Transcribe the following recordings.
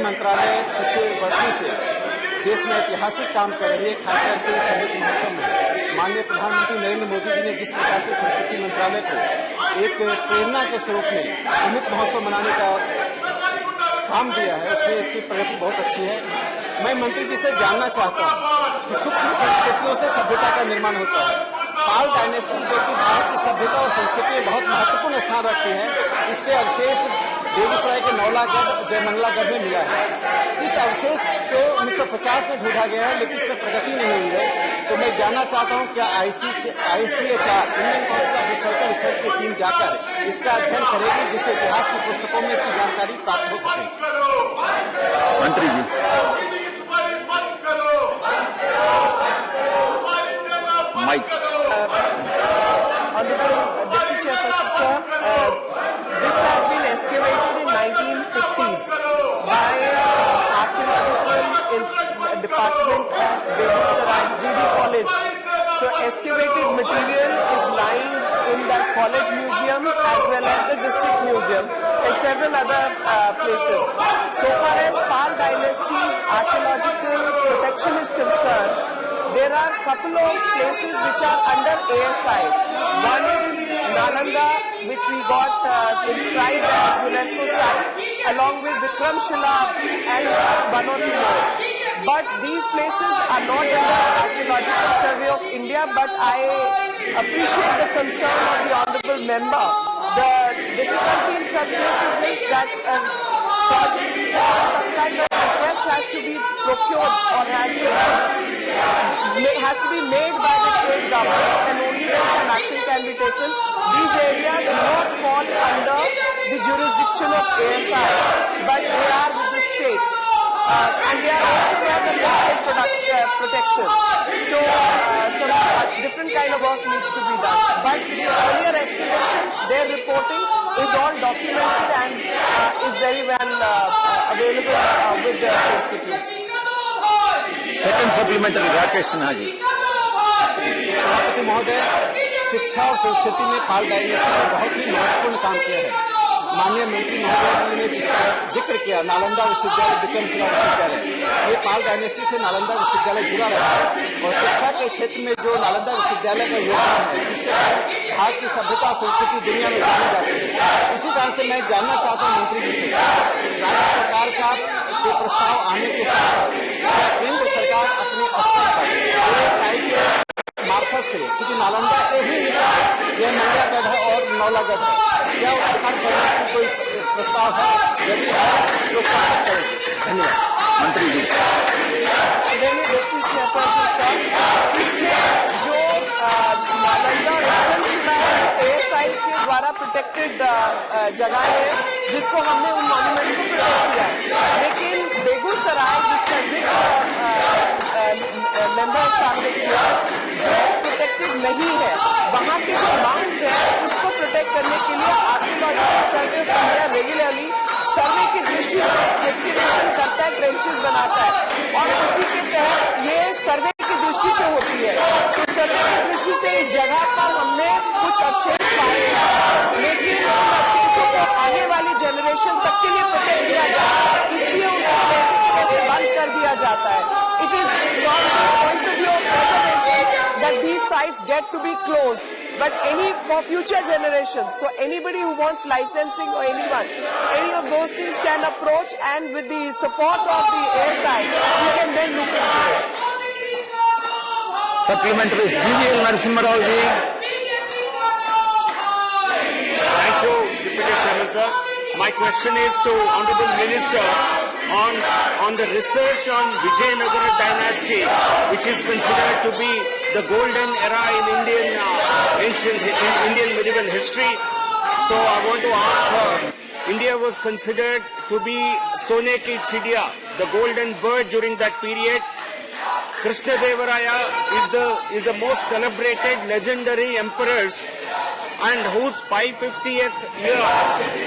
मंत्रालय पिछले वर्षों से देश में ऐतिहासिक काम कर रही है, खासकर के संगीत महोत्सव में। माननीय प्रधानमंत्री नरेंद्र मोदी जी ने जिस प्रकार से संस्कृति मंत्रालय को एक प्रेरणा के स्वरूप में अमृत महोत्सव मनाने का काम दिया है, उसमें इसकी प्रगति बहुत अच्छी है। मैं मंत्री जी से जानना चाहता हूँ कि सूक्ष्म संस्कृतियों से सभ्यता का निर्माण होता है। पाल डायनेस्टी जो कि भारत की सभ्यता और संस्कृति में बहुत महत्वपूर्ण स्थान रखती है, इसके अवशेष बेगूसराय के नौलागढ़ जयमंगलागढ़ में मिला है। इस अवशेष को 1950 में ढूंढा गया है, लेकिन इसमें प्रगति नहीं हुई है। तो मैं जानना चाहता हूं क्या ICHR Indian council of historical research की टीम जाकर इसका अध्ययन करेगी, जिससे इतिहास की पुस्तकों में इसकी जानकारी प्राप्त हो सके। मंत्री जी mic. Honorable Deputy Chairperson, sir, this has been excavated in 1950s by Archaeological Department of Begusaraye GD College. So excavated material is lying in the college museum as well as the district museum and several other places. So far as Pal dynasty's archaeological protection is concerned, there are a couple of places which are under ASI. One is Nalanda, which we got inscribed as UNESCO site, along with Vikramshila and one or two more. But these places are not under Archaeological Survey of India, but I appreciate the concern of the Honourable Member. The difficulty in such places is that a project or some kind of request has to be procured or has to be made by the state government, and only then some action can be taken. These areas do not fall under the jurisdiction of ASI, but they are with the state. And they are also not under state protection. So some different kind of work needs to be done. But the earlier excavation, their reporting is all documented and is very well available with the institutes. Second supplementary Rakesh Sinha ji. सभापति महोदय, शिक्षा और संस्कृति में पाल dynasty ने बहुत ही महत्वपूर्ण काम किया है। माननीय मंत्री महोदय ने जिसका जिक्र किया, नालंदा विश्वविद्यालय, विक्रमशिला विश्वविद्यालय, ये पाल डायनेस्टी से नालंदा विश्वविद्यालय जुड़ा रहा है और शिक्षा के क्षेत्र में जो नालंदा विश्वविद्यालय का योगदान है, जिसके कारण भारत की सभ्यता और संस्कृति दुनिया में जानी जाती है। इसी कारण से मैं जानना चाहता हूँ मंत्री जी से, राज्य सरकार का ये प्रस्ताव आने के साथ केंद्र सरकार अपने स्तर पर ASI के मार्फत से, चूंकि नालंदा के ही जयमंगलागढ़ है और नौलागढ़ है, क्या उपचार करने की कोई प्रस्ताव है? यदि है तो स्वागत करेंगे। धन्यवाद। मंत्री जी। डिप्टी चेयरपर्सन साहब, इसमें जो नालंदा और विक्रमशिला ASI के द्वारा प्रोटेक्टेड जगह है, जिसको हमने उन मॉन्यूमेंट को प्रोटेक्ट किया है, लेकिन बेगूसराय जिसका जिक्र मेंबर साहब ने किया, वो प्रोटेक्टेड नहीं है। वहाँ के जो माउंट्स हैं उसको प्रोटेक्ट करने के लिए archaeological survey of India regularly survey की दृष्टि से एक्सकेवेशन करता है, ट्रेंचेस बनाता है, और उसी के तहत ये सर्वे की दृष्टि से होती है। तो सर्वे की दृष्टि से इस जगह पर हमने कुछ अवशेष पाए हैं, लेकिन उन अवशेषों को आने वाली जनरेशन तक के लिए प्रोटेक्ट किया जाए, इसलिए उसको वैसे के वैसे बंद कर दिया जाता है। It is from the point of view of preservation that these sites get to be closed, but for future generations. So anybody who wants licensing or anyone, any of those things can approach, and with the support of the ASI, we can then look into it. Supplementary GVL Narasimha Rao ji. Thank you, Deputy Chairman, sir. My question is to Honorable Minister on the research on Vijayanagara dynasty, which is considered to be the golden era in Indian medieval history. So I want to ask her, India was considered to be Sone ki Chidiya, the golden bird during that period. Krishnadevaraya is the most celebrated legendary emperors, and whose 550th year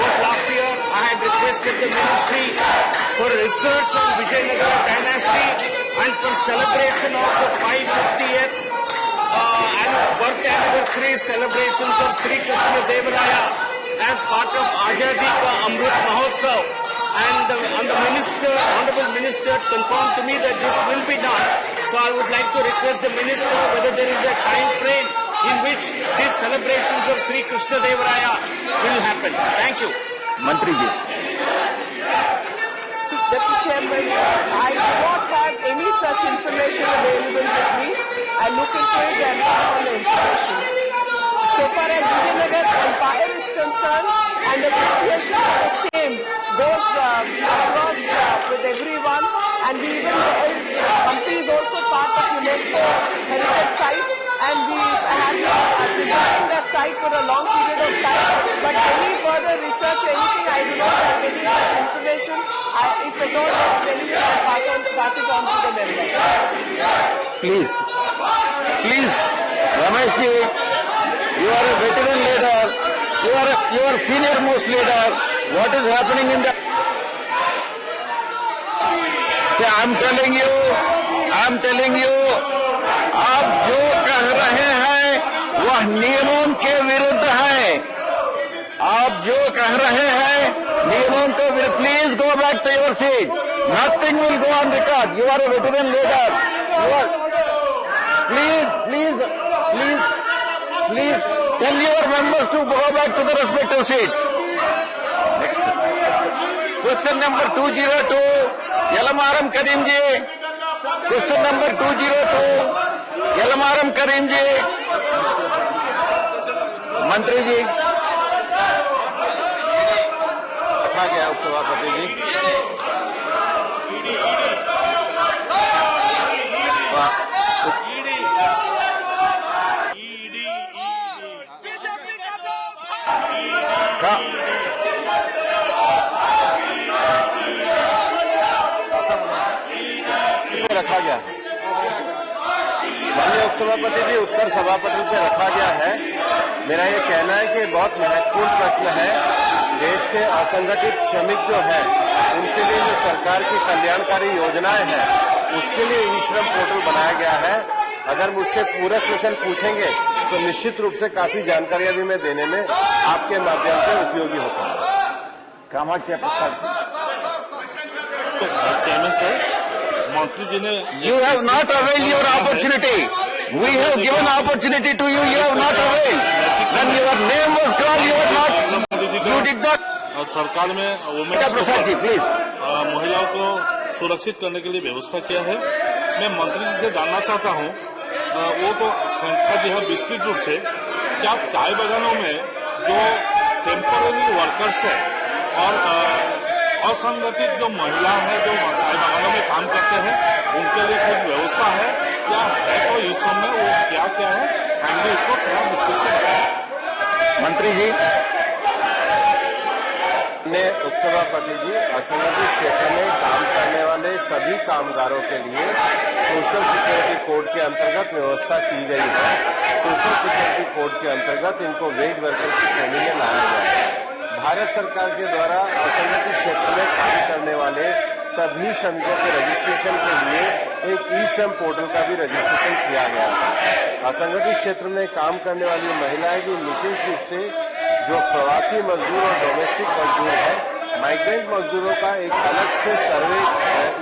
was last year. I had requested the ministry for research on Vijayanagara dynasty and for celebration of the 550th birth anniversary celebrations of Sri Krishna Devaraya as part of Azadi Ka Amrit Mahotsav. and the honorable minister confirmed to me that this will be done. So I would like to request the minister whether there is a time frame in which these celebrations of Sri Krishna Deva Raya will happen. Thank you. मंत्री जी, Deputy Chairman, I do not have any such information available with me. I look into it and pass on the information. So far as Vijayanagar Empire is concerned, and the appreciation of the same goes across with everyone, and we even Hampi is also part of UNESCO heritage site, and we have been preserving that site for a long period of time. But any further research or anything, I do not have any such information. If at all there is anything, I'll pass it on to the member. please, Ramesh ji, you are a veteran leader. You are senior most leader. What is happening in the? See, I'm telling you, आप जो कह रहे हैं वह नियमों के विरुद्ध है. आप जो कह रहे हैं नियमों के विरुद्ध. Please go back to your seat. Nothing will go on record. You are a veteran leader. You are. Please tell your members to go back to the respective seats. Next. Question number 202, Yalamaram Karim ji. Question number 202, Yalamaram Karim ji. मंत्री जी, रखा गया उपसभापति जी. रखा गया. माननीय उपसभापति जी, उत्तर सभापति पे रखा गया है. मेरा ये कहना है कि बहुत महत्वपूर्ण प्रश्न है. देश के असंगठित श्रमिक जो है उनके लिए जो सरकार की कल्याणकारी योजनाएं हैं उसके लिए ई श्रम पोर्टल बनाया गया है. अगर मुझसे पूरक प्रश्न पूछेंगे तो निश्चित रूप से काफी जानकारियां भी मैं देने में आपके माध्यम से उपयोगी होता है. कामाख्या प्रसाद. चेयरमैन सर, मंत्री जी ने You have not availed your opportunity. We have given opportunity to you. You have not availed. When your name was called, you were not. You did not. सरकार में कामाख्या प्रसाद जी, प्लीज. महिलाओं को सुरक्षित करने के लिए व्यवस्था किया है. मैं मंत्री जी से जानना चाहता हूं, वो तो संख्या दी है विस्तृत रूप से, क्या चाय बागानों में जो टेम्पररी वर्कर्स है और असंगठित जो महिला है जो चाय बागानों में काम करते हैं उनके लिए कुछ व्यवस्था है क्या है? तो इस समय वो क्या क्या है, काइंडली इसको थोड़ा विस्तृत से बताएं. मंत्री जी, ने उपसभापति जी, असंगठित क्षेत्र में काम करने वाले सभी कामगारों के लिए सोशल सिक्योरिटी कोड के अंतर्गत व्यवस्था की गई है. सोशल सिक्योरिटी कोड के अंतर्गत इनको वेज वर्कर की श्रेणी में लाया गया है. भारत सरकार के द्वारा असंगठित क्षेत्र में काम करने वाले सभी श्रमिकों के रजिस्ट्रेशन के लिए एक ई श्रम पोर्टल का भी रजिस्ट्रेशन किया गया है. असंगठित क्षेत्र में काम करने वाली महिलाएं भी विशेष रूप से जो प्रवासी मजदूर और डोमेस्टिक मजदूर है, माइग्रेंट मजदूरों का एक अलग से सर्वे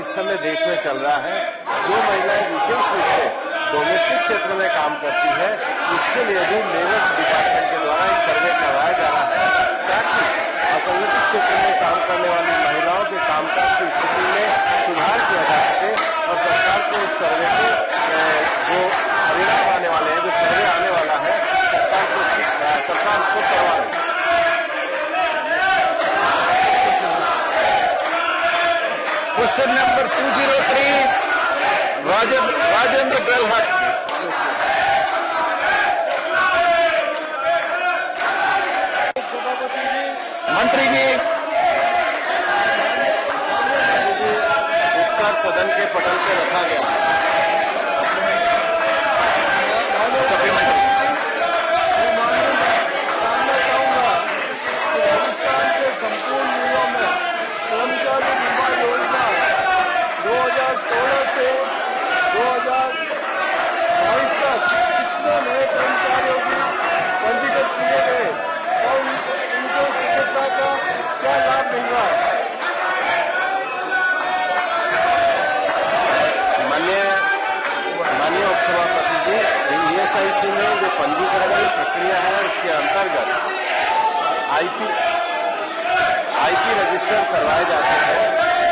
इस समय देश में चल रहा है. जो महिलाएं विशेष रूप से डोमेस्टिक क्षेत्र में काम करती है उसके लिए भी लेबर डिपार्टमेंट के द्वारा एक सर्वे करवाया जा रहा है ताकि असंगठित क्षेत्र में काम करने वाली महिलाओं के कामकाज की स्थिति में सुधार किया जा सके. और सरकार को इस सर्वे के जो परिणाम आने वाले हैं, जो सर्वे आने वाला है, सरकार उसको करवा रही है. Question number 203, Rajendra Belhat. मंत्री जी, उत्तर सदन के पटल पे रखा गया. राजस्थान के संपूर्ण जिलों में कर्मचारी बीमा योजना 2016 से 2019 माननीय उपसभापति जी, ईएसआईसी में जो पंजीकरण की प्रक्रिया है उसके अंतर्गत आईपी रजिस्टर करवाए जाते हैं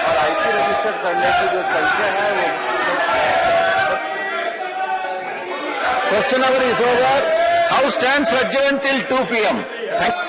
और आईपी रजिस्टर करने की जो संख्या है वो Question hour is over. House stands adjourned till 2 p.m. Thank